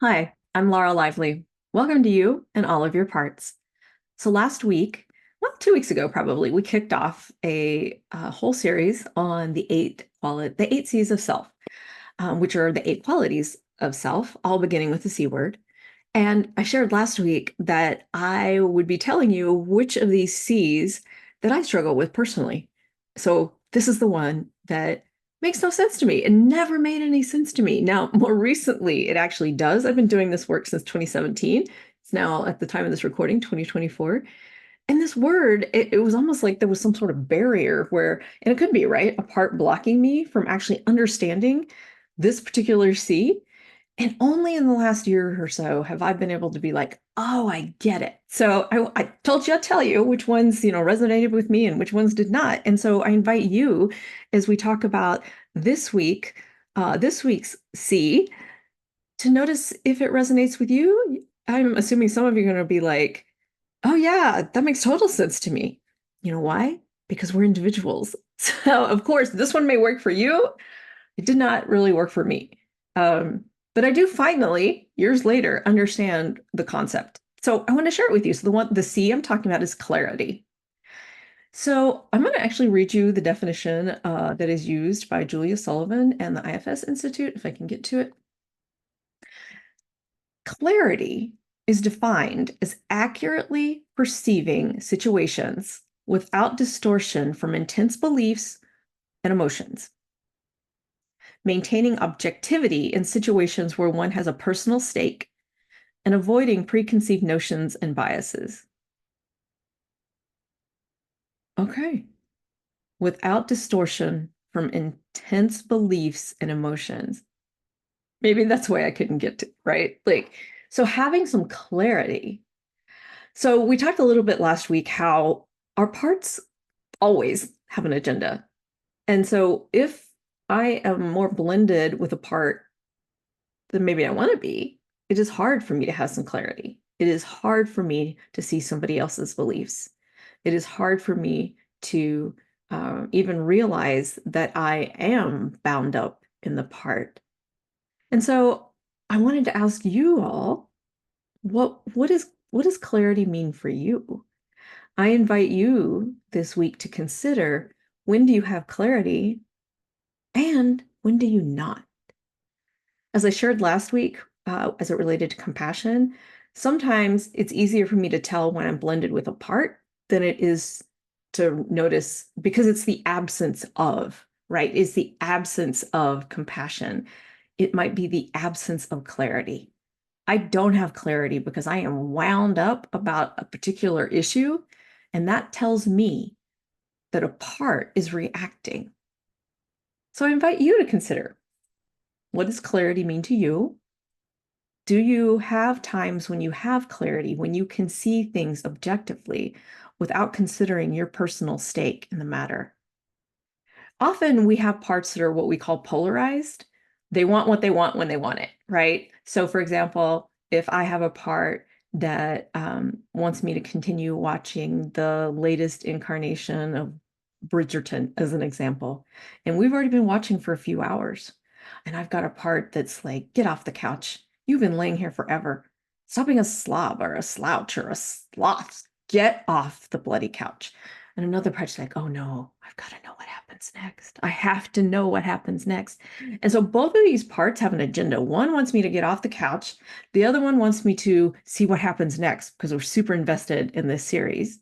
Hi, I'm Laura Lively. Welcome to you and all of your parts. So last week, well, 2 weeks ago probably, we kicked off a whole series on the eight C's of self, which are the eight qualities of self, all beginning with the C word. And I shared last week that I would be telling you which of these C's that I struggle with personally. So this is the one that makes no sense to me. It never made any sense to me. Now, more recently, it actually does. I've been doing this work since 2017. It's now, at the time of this recording, 2024. And this word, it was almost like there was some sort of barrier where, and it could be, right, a part blocking me from actually understanding this particular C. And only in the last year or so have I been able to be like, oh, I get it. So I told you, I'd tell you which ones, resonated with me and which ones did not. And so I invite you as we talk about this week, this week's C, to notice if it resonates with you. I'm assuming some of you are going to be like, oh, yeah, that makes total sense to me. You know why? Because we're individuals. So, of course, this one may work for you. It did not really work for me. Um, but I do finally, years later, understand the concept. So I want to share it with you. So the C I'm talking about is clarity. So I'm going to actually read you the definition that is used by Julia Sullivan and the IFS Institute, if I can get to it. Clarity is defined as accurately perceiving situations without distortion from intense beliefs and emotions. Maintaining objectivity in situations where one has a personal stake, and avoiding preconceived notions and biases. Okay. Without distortion from intense beliefs and emotions. Maybe that's why I couldn't get to, right? So having some clarity. So we talked a little bit last week how our parts always have an agenda. And so if I am more blended with a part than maybe I want to be, it is hard for me to have some clarity. It is hard for me to see somebody else's beliefs. It is hard for me to even realize that I am bound up in the part. And so I wanted to ask you all, what does clarity mean for you? I invite you this week to consider, when do you have clarity and when do you not? As I shared last week, as it related to compassion, sometimes it's easier for me to tell when I'm blended with a part than it is to notice, because it's the absence of, right? It's the absence of compassion. It might be the absence of clarity. I don't have clarity because I am wound up about a particular issue, and that tells me that a part is reacting. So I invite you to consider, what does clarity mean to you? Do you have times when you have clarity, when you can see things objectively without considering your personal stake in the matter? Often we have parts that are what we call polarized. They want what they want when they want it, right? So, for example, if I have a part that wants me to continue watching the latest incarnation of Bridgerton, as an example, and we've already been watching for a few hours, and I've got a part that's like, get off the couch. You've been laying here forever. Stop being a slob or a slouch or a sloth. Get off the bloody couch. And another part's like, oh no, I've got to know what happens next. I have to know what happens next. And so both of these parts have an agenda. One wants me to get off the couch. The other one wants me to see what happens next because we're super invested in this series.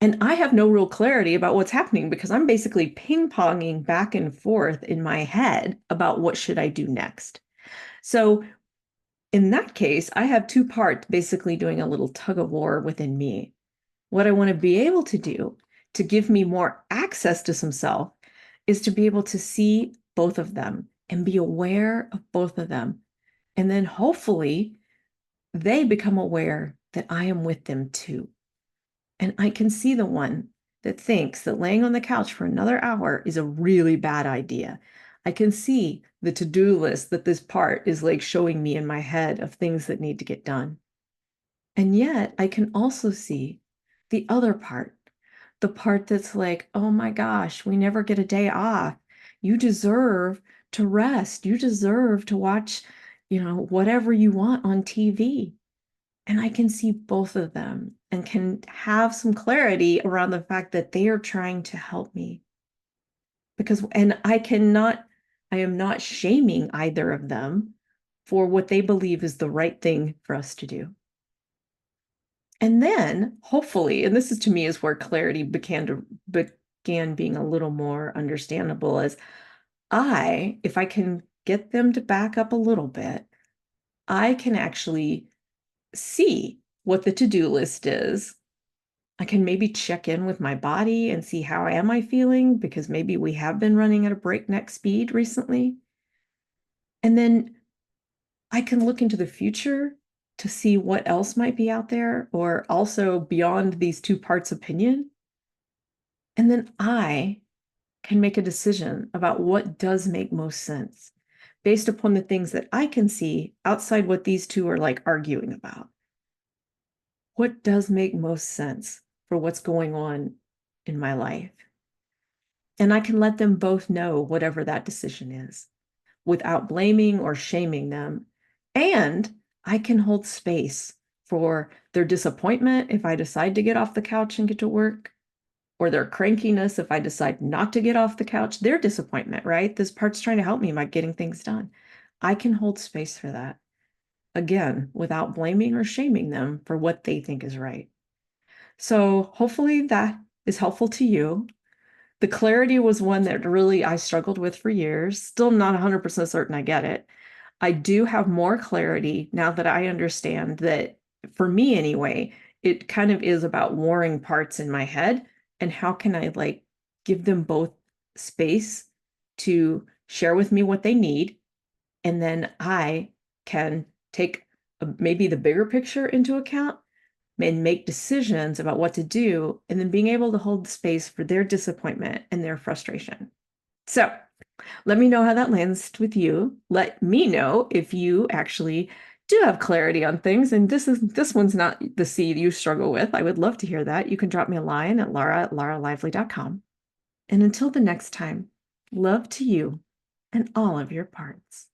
And I have no real clarity about what's happening because I'm basically ping-ponging back and forth in my head about what should I do next. So in that case, I have two parts basically doing a little tug of war within me. What I want to be able to do to give me more access to some self is to be able to see both of them and be aware of both of them. And then hopefully they become aware that I am with them too. And I can see the one that thinks that laying on the couch for another hour is a really bad idea. I can see the to-do list that this part is like showing me in my head of things that need to get done. And yet I can also see the other part, the part that's like, oh my gosh, we never get a day off. You deserve to rest. You deserve to watch, whatever you want on TV. And I can see both of them and can have some clarity around the fact that they are trying to help me. And I am not shaming either of them for what they believe is the right thing for us to do. And then hopefully, and this is to me is where clarity began being a little more understandable, as if I can get them to back up a little bit, I can actually see what the to-do list is. I can maybe check in with my body and see how am I feeling, because maybe we have been running at a breakneck speed recently. And then I can look into the future to see what else might be out there, or also beyond these two parts opinion. And then I can make a decision about what does make most sense based upon the things that I can see outside what these two are like arguing about. What does make most sense for what's going on in my life? And I can let them both know whatever that decision is without blaming or shaming them. And I can hold space for their disappointment if I decide to get off the couch and get to work, or their crankiness if I decide not to get off the couch, their disappointment, right? This part's trying to help me by getting things done. I can hold space for that, again, without blaming or shaming them for what they think is right. So hopefully that is helpful to you. The clarity was one that really I struggled with for years. Still not 100% certain I get it. I do have more clarity now that I understand that, for me anyway, it kind of is about warring parts in my head, and how can I like give them both space to share with me what they need, and then I can take maybe the bigger picture into account and make decisions about what to do, and then being able to hold space for their disappointment and their frustration. So let me know how that lands with you. Let me know if you actually do have clarity on things, and this one's not the seed you struggle with. I would love to hear that. You can drop me a line at laura@laralively.com. And until the next time, love to you and all of your parts.